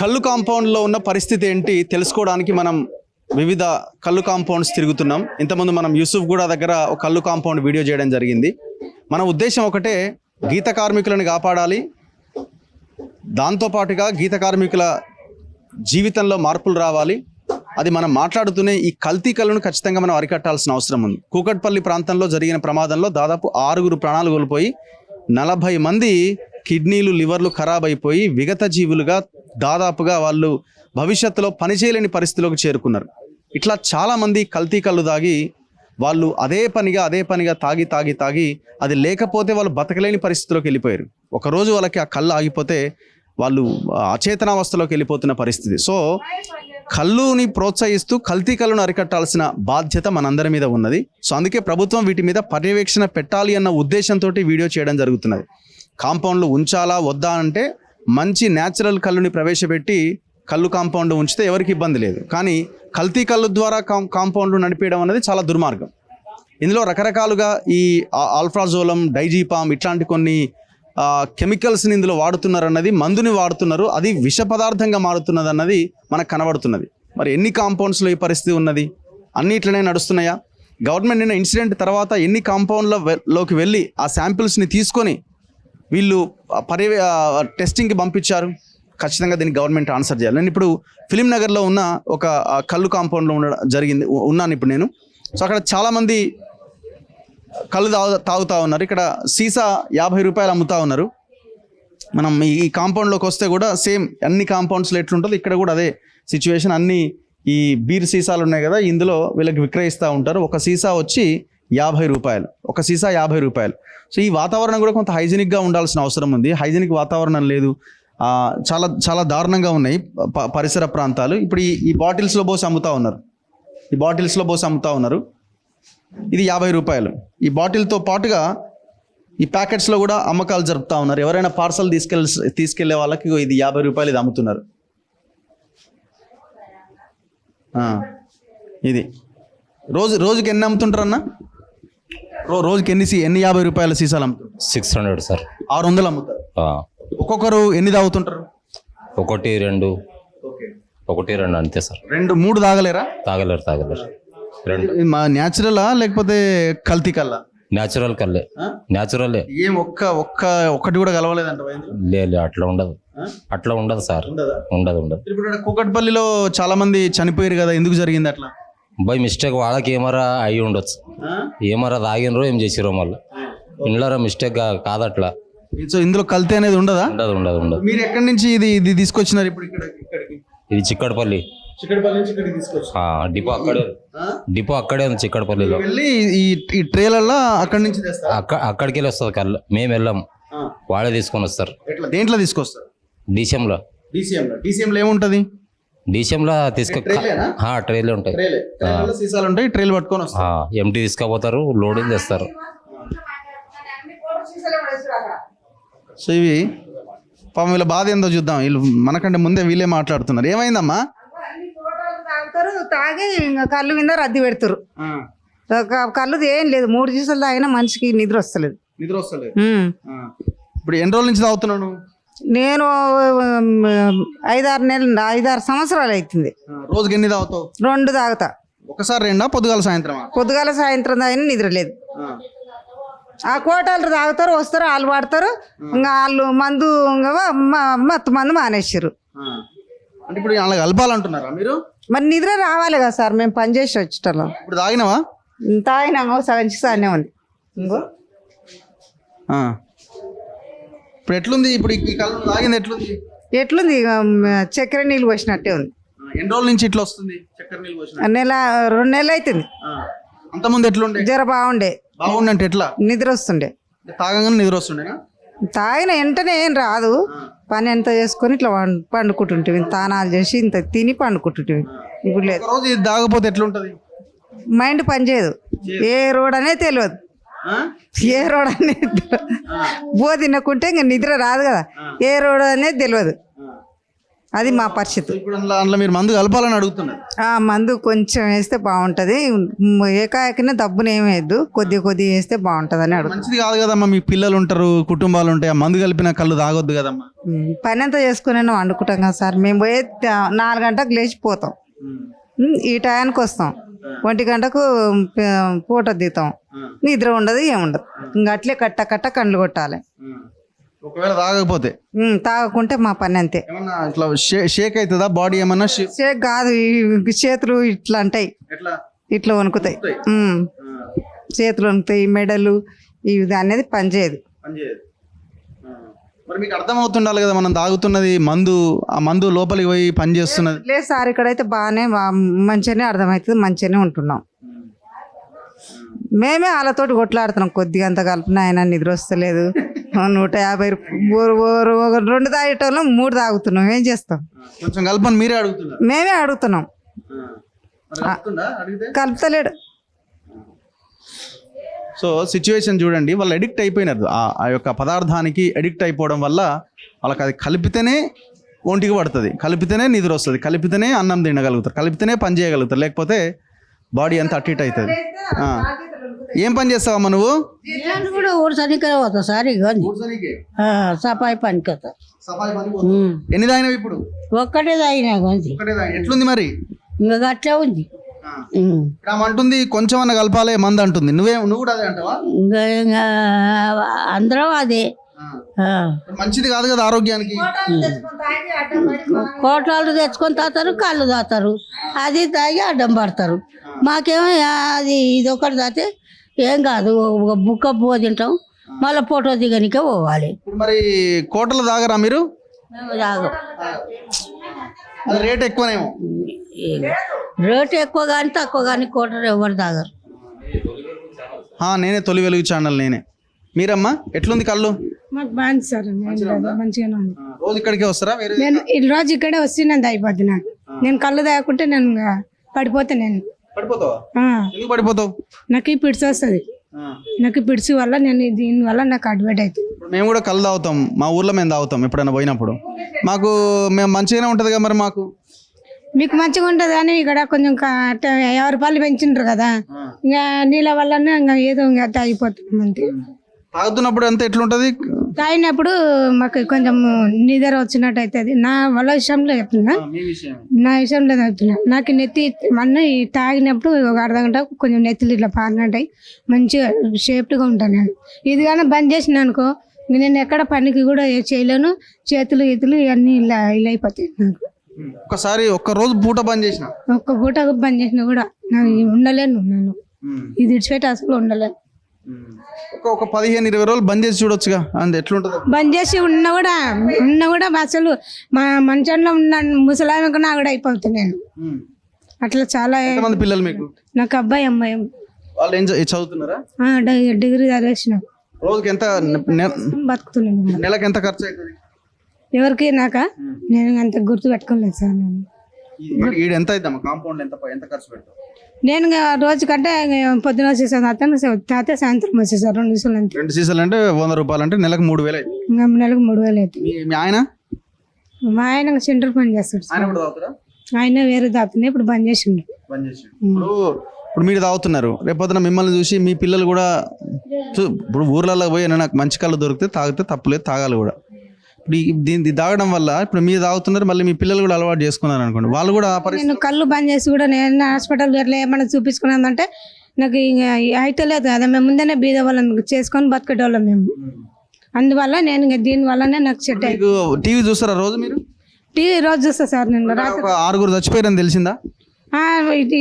కళ్ళు కాంపౌండ్లో ఉన్న పరిస్థితి ఏంటి తెలుసుకోవడానికి మనం వివిధ కళ్ళు కాంపౌండ్స్ తిరుగుతున్నాం. ఇంతకుముందు మనం యూసుఫ్ గూడ దగ్గర ఒక కళ్ళు కాంపౌండ్ వీడియో చేయడం జరిగింది. మన ఉద్దేశం ఒకటే, గీత కార్మికులను కాపాడాలి, దాంతోపాటుగా గీత కార్మికుల జీవితంలో మార్పులు రావాలి. అది మనం మాట్లాడుతూనే ఈ కల్తీ కళ్ళను ఖచ్చితంగా మనం అరికట్టాల్సిన అవసరం ఉంది. కూకట్పల్లి ప్రాంతంలో జరిగిన ప్రమాదంలో దాదాపు 6 ప్రాణాలు కోల్పోయి 40 మంది కిడ్నీలు లివర్లు ఖరాబ్ అయిపోయి విగత జీవులుగా దాదాపుగా వాళ్ళు భవిష్యత్తులో పనిచేయలేని పరిస్థితిలోకి చేరుకున్నారు. ఇట్లా చాలామంది కల్తీ కళ్ళు తాగి వాళ్ళు అదే పనిగా తాగి అది లేకపోతే వాళ్ళు బతకలేని పరిస్థితిలోకి వెళ్ళిపోయారు. ఒకరోజు వాళ్ళకి ఆ కళ్ళు ఆగిపోతే వాళ్ళు అచేతనావస్థలోకి వెళ్ళిపోతున్న పరిస్థితి. సో కళ్ళుని ప్రోత్సహిస్తూ కల్తీ కళ్ళను అరికట్టాల్సిన బాధ్యత మనందరి మీద ఉన్నది. సో అందుకే ప్రభుత్వం వీటి మీద పర్యవేక్షణ పెట్టాలి అన్న ఉద్దేశంతో వీడియో చేయడం జరుగుతున్నది. కాంపౌండ్లు ఉంచాలా వద్దా అంటే మంచి న్యాచురల్ కళ్ళుని ప్రవేశపెట్టి కళ్ళు కాంపౌండ్ ఉంచితే ఎవరికి ఇబ్బంది లేదు. కానీ కల్తీ కళ్ళు ద్వారా కాంపౌండ్లు నడిపేయడం అనేది చాలా దుర్మార్గం. ఇందులో రకరకాలుగా ఈ ఆల్ఫ్రాజోలం, డైజీపామ్ ఇట్లాంటి కొన్ని కెమికల్స్ని ఇందులో వాడుతున్నారు అన్నది, మందుని వాడుతున్నారు, అది విష పదార్థంగా మారుతున్నది అన్నది మనకు కనబడుతున్నది. మరి ఎన్ని కాంపౌండ్స్లో ఈ పరిస్థితి ఉన్నది? అన్ని ఇట్లనే నడుస్తున్నాయా? గవర్నమెంట్ నిన్న ఇన్సిడెంట్ తర్వాత ఎన్ని కాంపౌండ్లలోకి వెళ్ళి ఆ శాంపిల్స్ని తీసుకొని వీళ్ళు టెస్టింగ్కి పంపించారు? ఖచ్చితంగా దీనికి గవర్నమెంట్ ఆన్సర్ చేయాలి. నేను ఇప్పుడు ఫిలిం నగర్లో ఉన్న ఒక కళ్ళు కాంపౌండ్లో ఉన్నాను ఇప్పుడు నేను. సో అక్కడ చాలామంది కళ్ళు తాగుతూ ఉన్నారు. ఇక్కడ సీసా 50 రూపాయలు అమ్ముతూ ఉన్నారు. మనం ఈ కాంపౌండ్లోకి వస్తే కూడా సేమ్ అన్ని కాంపౌండ్స్లో ఎట్లుంటుందో ఇక్కడ కూడా అదే సిచ్యువేషన్. అన్ని ఈ బీర్ సీసాలు ఉన్నాయి కదా, ఇందులో వీళ్ళకి విక్రయిస్తూ ఉంటారు. ఒక సీసా వచ్చి 50 రూపాయలు, ఒక సీసా 50 రూపాయలు. సో ఈ వాతావరణం కూడా కొంత హైజీనిక్గా ఉండాల్సిన అవసరం ఉంది. హైజీనిక్ వాతావరణం లేదు, చాలా చాలా దారుణంగా ఉన్నాయి పరిసర ప్రాంతాలు. ఇప్పుడు ఈ బాటిల్స్లో పోసి అమ్ముతూ ఉన్నారు. ఇది 50 రూపాయలు. ఈ బాటిల్తో పాటుగా ఈ ప్యాకెట్స్లో కూడా అమ్మకాలు జరుపుతూ ఉన్నారు. ఎవరైనా పార్సల్ తీసుకెళ్లే వాళ్ళకి ఇది 50 రూపాయలు ఇది అమ్ముతున్నారు. ఇది రోజుకి ఎన్ని అమ్ముతుంటారు అన్న? రోజుకి ఎన్ని 50 రూపాయల సీసాలు అమ్ముతారు? 600 సార్. 600 అమ్ముతారు. ఒక్కొక్కరు ఎన్ని తాగుతుంటారు? 1, 2 అంతే సార్. 2, 3 తాగలేరా? తాగలేరు. 2 న్యాచురలా లేకపోతే కల్తీ కల్లా? న్యాచురల్ కల్లే. న్యాచురలే. ఏం ఒక్కటి కూడా కలవలేదంట? లేదు, అట్లా ఉండదు సార్. ఉండదు. ఇప్పుడు కూకట్పల్లిలో చాలా మంది చనిపోయారు కదా, ఎందుకు జరిగింది అట్లా? బై మిస్టేక్ వాళ్ళకి ఏమరా అయి ఉండొచ్చు. ఏమరా తాగినరో ఏం చేసిరో మళ్ళీ ఇండ్లరా మిస్టేక్ కాదట్లా. సో ఇందులో కల్తీ అనేది ఉండదా? ఉండదు. మీరు ఎక్కడి నుంచి ఇది తీసుకొచ్చినారు ఇప్పుడు ఇక్కడికి? ఇది చిక్కడపల్లి నుంచి ఇక్కడికి తీసుకొచ్చి డిపో అక్కడే ఉంది చిక్కడపల్లిలో. వెళ్ళి ఈ ట్రేలల్లో అక్కడి నుంచి అక్కడికి వెళ్ళి వస్తుంది కళ్ళు. మేము వెళ్ళాం, వాళ్ళే తీసుకొని వస్తారు. దేంట్లో తీసుకొస్తారు? డీసీఎంలో ఏముంటది? డీసీఎంలో ట్రైలే ఉంటాయి, సీసాలు ఉంటాయి, ట్రైలు పట్టుకొని వస్తారు. ఎంటీ తీసుకుపోతారు, లోడింగ్ చేస్తారు. సో ఇవి పాపం వీళ్ళ బాధ ఏందో చూద్దాం. వీళ్ళు మనకంటే ముందే వీళ్ళే మాట్లాడుతున్నారు. ఏమైందమ్మా? తాగి ఇంకా కళ్ళు మీద రద్ది పెడతారు. కళ్ళు ఏం లేదు, 3 సీసాలు తాగినా మనిషికి నిద్ర వస్తలేదు. ఇప్పుడు ఎన్ని రోజుల నుంచి తాగుతున్నాను? నేను 5-6 సంవత్సరాలు అవుతుంది. రోజుకి ఎన్ని తాగుతావు? 2 తాగుతా. ఒకసారి 2 పొద్దుగాల సాయంత్రం తాగిన నిద్ర లేదు. ఆ కోటాలు తాగుతారు, వస్తారు, వాళ్ళు వాడతారు. ఇంకా వాళ్ళు మందు మత్తు మందు మానేసారు. అంటే ఇప్పుడు అలా కలపాలంటున్నారా మీరు? మరి నిద్ర రావాలి కదా సార్, మేము పని చేసి వచ్చేటోళ్ళం. ఇప్పుడు తాగినావా? తాగినా సగం చిసానే ఉంది. ఇప్పుడు ఎట్లుంది? ఇప్పుడు ఈ కళ్ళు తాగింది ఎట్లుంది? చక్కెర నీళ్ళు పోసినట్టే ఉంది. ఎన్ని రోజుల నుంచి ఇట్లా వస్తుంది చక్కెర నీళ్ళు పోసిన? 2 నెలలు అవుతుంది. అంతకుముందు ఎట్లుండే? జర బాగుండే అంటే ఎట్లా? నిద్ర వస్తుండే. తాగగానే నిద్ర వస్తుండేనా? తాగిన వెంటనే ఏం రాదు, పని ఎంత చేసుకొని ఇట్లా పండుకుంటుంటివి, తానాలు చేసి ఇంత తిని పండుకుంటుంటివి. ఇప్పుడు లేదు. రోజు ఇది తాగపోతే ఎట్లుంటది? మైండ్ పనిచేయదు, ఏ రోడ్ అనేది తెలియదు. బో తినకుంటే ఇంకా నిద్ర రాదు కదా, ఏ రోడ్ అనేది తెలియదు. అది మా పరిస్థితి. ఇప్పుడు అందులో మీరు మందు కలపాలని అడుగుతున్నారు. ఆ మందు కొంచెం వేస్తే బాగుంటుంది, ఏకాయకినే దబ్బున ఏం వేయద్దు, కొద్దిగా వేస్తే బాగుంటుంది అని అడుగుతాం. మంచిది కాదు కదమ్మా, మీ పిల్లలు ఉంటారు, కుటుంబాలు ఉంటాయి, ఆ మందు కలిపిన కళ్ళు తాగొద్దు కదమ్మా. పని అంతా చేసుకునే వండుకుంటాం కదా సార్. మేము పోయే 4 గంటలకు లేచిపోతాం, ఈ టయానికి వస్తాం, 1 గంటకు పూట దిగుతాం, నిద్ర ఉండదు ఏముండదు. ఇంకా అట్లే కట్ట కండ్లు కొట్టాలి. ఒకవేళ తాగకపోతే తాగకుంటే మా పని అంతే. ఏమన్నా ఇట్లా షేక్ అవుతుందా బాడీ? ఏమన్నా షేక్ కాదు, ఈ చేతులు ఇట్లా అంటాయి, ఇట్లా వణుకుతాయి, చేతులు వణుకుతాయి, మెడలు ఇవి అనేది పనిచేయదు. మరి మీకు అర్థమవుతుండాలి కదా మనం తాగుతున్నది మందు, ఆ మందు లోపలికి పోయి పని చేస్తున్నది. లేదు సార్, ఇక్కడైతే బాగానే మంచిగానే అర్థమవుతుంది, మంచిగానే ఉంటున్నాం. మేమే వాళ్ళతోటి కొట్లాడుతున్నాం, కొద్దిగా అంత కలిపిన ఆయన నిద్ర వస్తలేదు, 150 2 తాగేటోళ్ళం 3 తాగుతున్నాం, ఏం చేస్తాం? కొంచెం కలపని మీరే అడుగుతున్నారు. మేమే అడుగుతున్నాం, కలుపుతలేడు. సో సిచ్యువేషన్ చూడండి, వాళ్ళు ఎడిక్ట్ అయిపోయినారు ఆ యొక్క పదార్థానికి. ఎడిక్ట్ అయిపోవడం వల్ల వాళ్ళకి అది కలిపితేనే ఒంటికి పడుతుంది, కలిపితేనే నిద్ర వస్తుంది, కలిపితేనే అన్నం తినగలుగుతారు, కలిపితేనే పని చేయగలుగుతారు, లేకపోతే బాడీ అంతా అటు ఇటు అవుతుంది. ఏం పని చేస్తావమ్మా నువ్వు? నేను కూడా ఊడ్చనికే పోతా సార్, ఇక సఫాయి పనికి వస్తా. ఎన్ని తాగినావు ఇప్పుడు? ఒక్కటే తాగినా కొంచెం. ఎట్లుంది మరి? ఇంకా అట్లే ఉంది. అంటుంది కొంచెం అన్న కలపాలే మంది అంటుంది, నువ్వు కూడా అదే అంటావా? ఇంకా అందరం అదే. మంచిది కాదు కదా ఆరోగ్యానికి. కోటాలు తెచ్చుకొని తాతారు, కళ్ళు తాతారు, అది తాగి అడ్డం పడతారు. మాకేమో అది ఇది ఒకటి తాతే ఏం కాదు, ఒక బుక్క పువ్వు తింటాం, మళ్ళీ ఫోటో దిగనికే పోవాలి. మరి కోటలు తాగరా మీరు? మేము తాగం. రేట్ ఎక్కువనేమో. రేటు ఎక్కువ కానీ తక్కువ కానీ కోటలు ఎవరు తాగరు. నేనే తొలి వెలుగు ఛానల్ నేనే. మీరమ్మా ఎట్లుంది కళ్ళు? మాకు బాగుంది సార్, మంచిగానే ఉంది. రోజు ఇక్కడికే వస్తారా? నేను ఈ రోజు ఇక్కడే వస్తున్నాను, అయిపోద్ది నాకు. నేను కళ్ళు తాగకుంటే నేను పడిపోతా. నేను పడిపోతావు? నాకు ఈ పిడిసి వస్తుంది, నాకు ఈ పిడిసి వల్ల నేను దీని వల్ల నాకు అడ్వైట్ అవుతుంది. మేము కూడా కళ్ళు తాగుతాం, మా ఊర్లో మేము తాగుతాం ఎప్పుడైనా పోయినప్పుడు. మేము మంచిగానే ఉంటుంది కదా మరి మాకు. మీకు మంచిగా ఉంటుంది కానీ ఇక్కడ కొంచెం 50 రూపాయలు పెంచిండ్రు కదా, ఇంకా నీళ్ళ వల్లనే ఇంకా ఏదో ఇంకా తాగిపోతున్నాం అంతే. తాగుతున్నప్పుడు అంతా ఎట్లుంటది? తాగినప్పుడు మాకు కొంచెం నిద్ర వచ్చినట్టు అవుతుంది. నా వాళ్ళ విషయంలో చెప్తున్నా, నా విషయంలో చెప్తున్నా. నాకు నెత్తి మొన్న తాగినప్పుడు ఒక అర్ధగంట కొంచెం నెత్తిలు ఇట్లా పారినట్టాయి, మంచిగా షేప్గా ఉంటాను నేను. ఇది కానీ బంద్ చేసిన అనుకో, నేను ఎక్కడ పనికి కూడా చేయలేను, చేతులు గీతులు ఇవన్నీ ఇలా అయిపోతాయి నాకు. ఒకసారి ఒక్క రోజు పూట బంద్ చేసిన, ఒక్క పూట బంద్ చేసినా కూడా ఉండలేను, నేను ఇది విడిచిపెట్టి అసలు ఉండలేను. ఒక 15-20 రోజులు బంద్ చేసి చూడొచ్చుగా, అంత ఎట్లుంటది? బంద్ చేసి ఉన్నా కూడా అసలు మా మంచంలో ఉన్న ముసలామె కన్నా కూడా అయిపోతుంది నేను. అట్లా చాలా మంది పిల్లలు మీకు? నాకు అబ్బాయి అమ్మాయి. వాళ్ళు ఏం చదువుతున్నారా? డిగ్రీ చదివేసిన. రోజుకి ఎంత బతుకుతున్నాను. నెలకు ఎంత ఖర్చు అవుతుంది? ఎవరికి నాకా? నేను అంత గుర్తు పెట్టుకోలేదు సార్. నేను ఎంత అవుతామా కాంపౌండ్ ఎంత ఖర్చు పెడతావు? నేను రోజు కంటే పొద్దున వచ్చేసాను, తాతే సాయంత్రం వచ్చేసారు. 2 సీసాలు అంతే. 2 సీసాలు అంటే 100 రూపాయలు, అంటే నెలకు 3000 అవుతుంది. ఇంకా నెలకు 3000 అవుతుంది. మీ ఆయన? మా ఆయన సెంటర్ పని చేస్తాడు. ఆయన వేరే తాగుతున్నాయి, ఇప్పుడు బంద్ చేసిండు. ఇప్పుడు మీరు తాగుతున్నారు, రేపొద్దున మిమ్మల్ని చూసి మీ పిల్లలు కూడా, ఇప్పుడు ఊర్లలో పోయి నాకు మంచి కళ్ళు దొరికితే తాగితే తప్పులేదు, తాగాలి కూడా. ఇప్పుడు దీన్ని తాగడం వల్ల ఇప్పుడు మీరు తాగుతున్నారు, మళ్ళీ మీ పిల్లలు కూడా అలవాటు చేసుకున్నారు అనుకోండి, వాళ్ళు కూడా నేను కళ్ళు బంద్ చేసి కూడా నేను హాస్పిటల్ ఎట్లా ఏమన్నా చూపించుకున్నామంటే నాకు ఇంకా అయితే లేదు కదా, మేము ముందనే బీద వాళ్ళం చేసుకొని బతికేటోళ్ళం మేము. అందువల్ల నేను ఇంకా దీనివల్లనే నాకు సెట్ అయ్యి. టీవీ చూస్తారా రోజు మీరు? టీవీ రోజు చూస్తా సార్. నేను రాత్రి 6 చచ్చిపోయారని తెలిసిందా?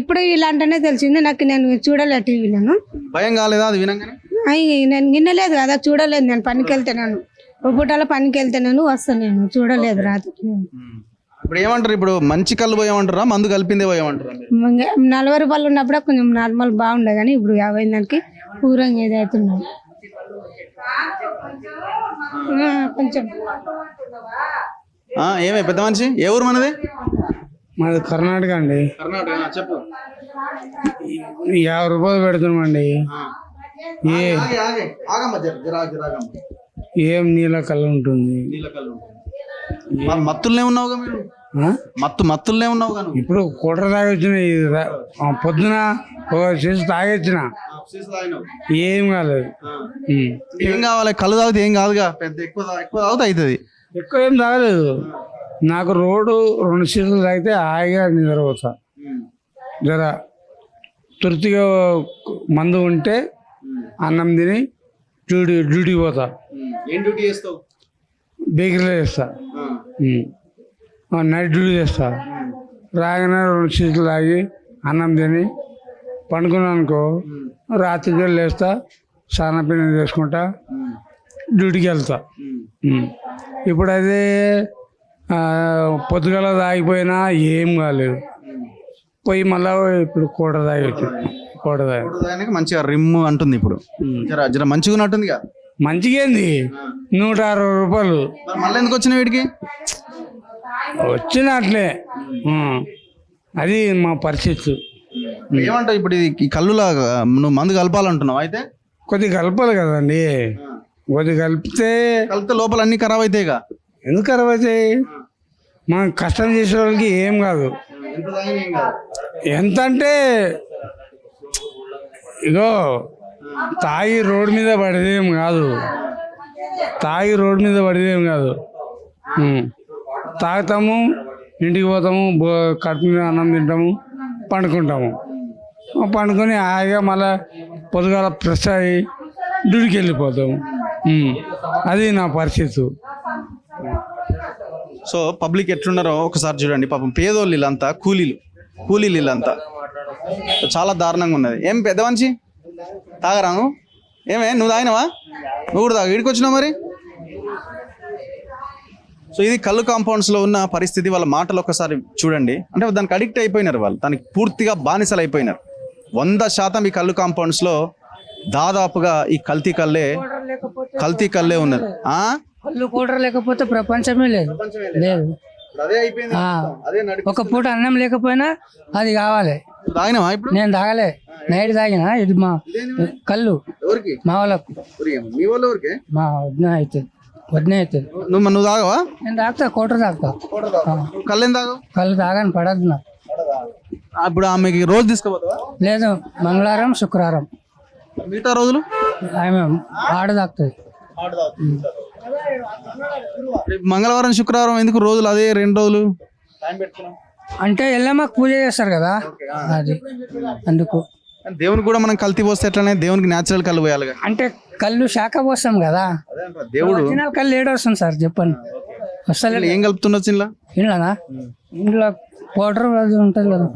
ఇప్పుడు ఇలాంటినే తెలిసింది నాకు. నేను చూడలేదు టీవీ. నేను భయం కాలేదా అది వినంగానే? నేను వినలేదు కదా, చూడలేదు. నేను పనికి వెళ్తాను, ఒక పూటలో పనికి వెళ్తాను, వస్తాను. నేను చూడలేదు రాత్రి. ఇప్పుడు ఏమంటారు, ఇప్పుడు మంచి కళ్ళు పోయామంటారా, మందు కలిపిందే పోయామంటారా? 40 రూపాయలు ఉన్నప్పుడే కొంచెం నార్మల్ బాగుండే, కానీ ఇప్పుడు 50 దానికి పూరంగా ఏదవుతున్నాయి కొంచెం. ఏమే పెద్ద మనిషి, ఏ ఊరు మనది? మాది కర్ణాటక అండి. చెప్పు. 50 రూపాయలు పెడుతున్నామండి. ఏం నీళ్ళ కళ్ళు ఉంటుంది. మత్తుల్నే ఉన్నావుగా మీరు, ఆ? మత్తుల్నే ఉన్నావుగా నువ్వు. ఇప్పుడు కూటర్ తాగొచ్చిన పొద్దున ఒక చేసి తాగొచ్చిన ఏం కాలేదు. ఏం కావాలి, కళ్ళు తాగితే ఏం కాదుగా, పెద్ద ఎక్కువ తాగితే అవుతుంది. ఎక్కువ ఏం తాగలేదు. నాకు రోడ్డు 2 సీట్లు తాగితే హాయిగా నిద్రపోతా. జర తృప్తిగా మందు ఉంటే అన్నం తిని డ్యూటీ పోతా. ఏం డ్యూటీ చేస్తావు? బేకరీలో చేస్తా. నైట్ డ్యూటీ చేస్తా. రాగానే 2 సీట్లు తాగి అన్నం తిని పండుకున్నాను అనుకో, రాత్రికి లేస్తా, స్నానపీన చేసుకుంటా, డ్యూటీకి వెళ్తా. ఇప్పుడు అదే పొద్దుగల తాగిపోయినా ఏం కాలేదు. పోయి మళ్ళా ఇప్పుడు కూడ తాగి మంచిగా రిమ్ అంటుంది ఇప్పుడు, జర జర మంచిగా ఉన్నట్టుందిగా. మంచిగేంది 160 రూపాయలు. మళ్ళీ ఎందుకు వచ్చిన వీడికి? వచ్చినట్లే. అది మా పరిస్థితి. ఏమంటావు ఇప్పుడు? ఈ కళ్ళులా నువ్వు మందు కలపాలంటున్నావు, అయితే కొద్దిగా కలపాలి కదండి. కొద్దిగా కలిపితే లోపల అన్ని ఖరాబ్ అవుతాయిగా. ఎందుకు ఖరాబ్ అవుతాయి? మనం కష్టం చేసే వాళ్ళకి ఏం కాదు. ఎంత అంటే ఇగో తాగి రోడ్డు మీద పడేదేం కాదు. తాగుతాము, ఇంటికి పోతాము, కడుపు మీద అన్నం తింటాము, పండుకుంటాము. పండుకొని హాయిగా మళ్ళా పొద్దుగాల ఫ్రెష్ అయ్యి డ్యూటీకి వెళ్ళిపోతాము. అది నా పరిస్థితి. సో పబ్లిక్ ఎట్లున్నారో ఒకసారి చూడండి. పాపం పేదోళ్ళు వీళ్ళంతా, కూలీలు వీళ్ళంతా చాలా దారుణంగా ఉన్నది. ఏం పెద్ద మనిషి తాగరా నువ్వు? ఏమే నువ్వు తాగినవా? నువ్వు కూడా తాగు, ఇడికి వచ్చినావు మరి. సో ఇది కళ్ళు కాంపౌండ్స్లో ఉన్న పరిస్థితి. వాళ్ళ మాటలు ఒకసారి చూడండి. అంటే దానికి అడిక్ట్ అయిపోయినారు వాళ్ళు, దానికి పూర్తిగా బానిసలు అయిపోయినారు. 100% ఈ కళ్ళు కాంపౌండ్స్లో దాదాపుగా ఈ కల్తీ కళ్ళే ఉన్నది. కళ్ళు కూటర్ లేకపోతే ప్రపంచమే లేదు. ఒక పూట అన్నం లేకపోయినా అది కావాలి. తాగినవా ఇప్పుడు? నేను తాగలే, నైట్ తాగిన. ఇది మా కళ్ళు మా వాళ్ళకు, మా వదిన అవుతుంది. నువ్వు తాగవా? నేను తాగుతా, కూటర్ తాగుతా. కళ్ళు ఏం తాగవు? కళ్ళు తాగని పడద్దు నాకు. ఇప్పుడు ఆమెకి రోజు తీసుకుపోతావా? లేదు, మంగళవారం శుక్రవారం. మిగతా రోజులు ఆమె ఆడ తాగుతుంది. మంగళవారం శుక్రవారం ఎందుకు రోజులు? అదే 2 రోజులు అంటే ఎల్లమ్మకు పూజ చేస్తారు కదా, అది అందుకు. దేవునికి కూడా మనం కల్తీ పోస్తే ఎట్లనే? దేవునికి న్యాచురల్ కళ్ళు పోయాలి. అంటే కళ్ళు శాఖ పోస్తాం కదా, దేవుడు ఒరిజినల్ కళ్ళు ఏడొస్తుంది సార్ చెప్పండి. అసలు ఏం కలుపుతుండొచ్చు ఇలా? ఇంట్లో పౌడర్ అది ఉంటుంది కదా,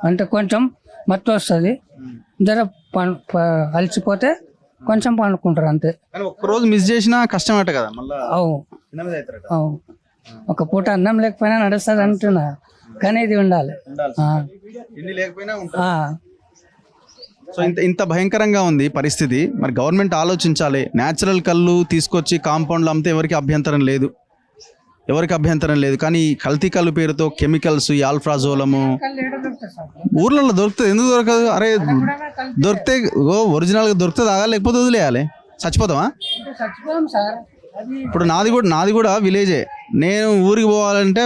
అంటే కొంచెం మత్తు వస్తుంది. జర అలసిపోతే కొంచెం పండుకుంటారు అంతే. ఒక్కరోజు మిస్ చేసినా కష్టం అట కదా. అవు ఒక పూట అన్నం లేకపోయినా నడుస్తుంది అంటున్నా, కానీ ఇది ఉండాలి. సో ఇంత భయంకరంగా ఉంది పరిస్థితి. మరి గవర్నమెంట్ ఆలోచించాలి. న్యాచురల్ కళ్ళు తీసుకొచ్చి కాంపౌండ్లు అమ్మితే ఎవరికి అభ్యంతరం లేదు, కానీ కల్తీ కళ్ళు పేరుతో కెమికల్స్, ఈ ఆల్ఫ్రాజోలము ఊర్లలో దొరుకుతుంది. ఎందుకు దొరకదు? అరే దొరికితే ఒరిజినల్గా దొరికితే తాగాలి, లేకపోతే వదిలేయాలి. చచ్చిపోతామా? ఇప్పుడు నాది కూడా విలేజే. నేను ఊరికి పోవాలంటే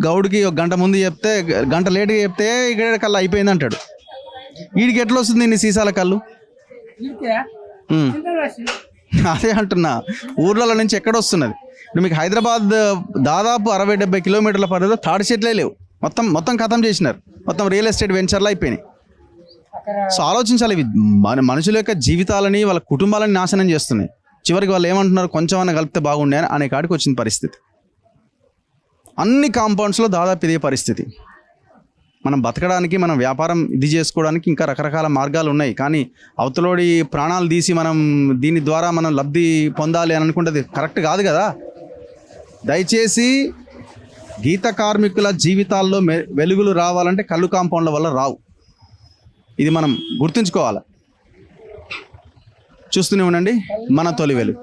గౌడ్కి 1 గంట ముందు చెప్తే, గంట లేట్గా చెప్తే ఇక్కడ కళ్ళు అయిపోయింది అంటాడు. వీడికి ఎట్లా వస్తుంది ఇన్ని సీసాల కళ్ళు? అదే అంటున్నా, ఊర్లలో నుంచి ఎక్కడ వస్తున్నది? ఇప్పుడు మీకు హైదరాబాద్ దాదాపు 60-70 కిలోమీటర్ల పరిధిలో తాడి చెట్లే లేవు. మొత్తం ఖతం చేసినారు. మొత్తం రియల్ ఎస్టేట్ వెంచర్లు అయిపోయినాయి. సో ఆలోచించాలి. ఇవి మనుషుల యొక్క జీవితాలని, వాళ్ళ కుటుంబాలని నాశనం చేస్తున్నాయి. చివరికి వాళ్ళు ఏమంటున్నారు, కొంచెం అన్న కలిపితే బాగుండే అనే కాడికి వచ్చిన పరిస్థితి. అన్ని కాంపౌండ్స్లో దాదాపు ఇదే పరిస్థితి. మనం బతకడానికి, మనం వ్యాపారం ఇది చేసుకోవడానికి ఇంకా రకరకాల మార్గాలు ఉన్నాయి. కానీ అవతలోడి ప్రాణాలు తీసి మనం దీని ద్వారా మనం లబ్ధి పొందాలి అని అనుకుంటే కరెక్ట్ కాదు కదా. దయచేసి గీత కార్మికుల జీవితాల్లో వెలుగులు రావాలంటే కళ్ళు కాంపౌండ్ల వల్ల రావు. ఇది మనం గుర్తుంచుకోవాలి. చూస్తూనే ఉండండి మన తొలి వెలుగు.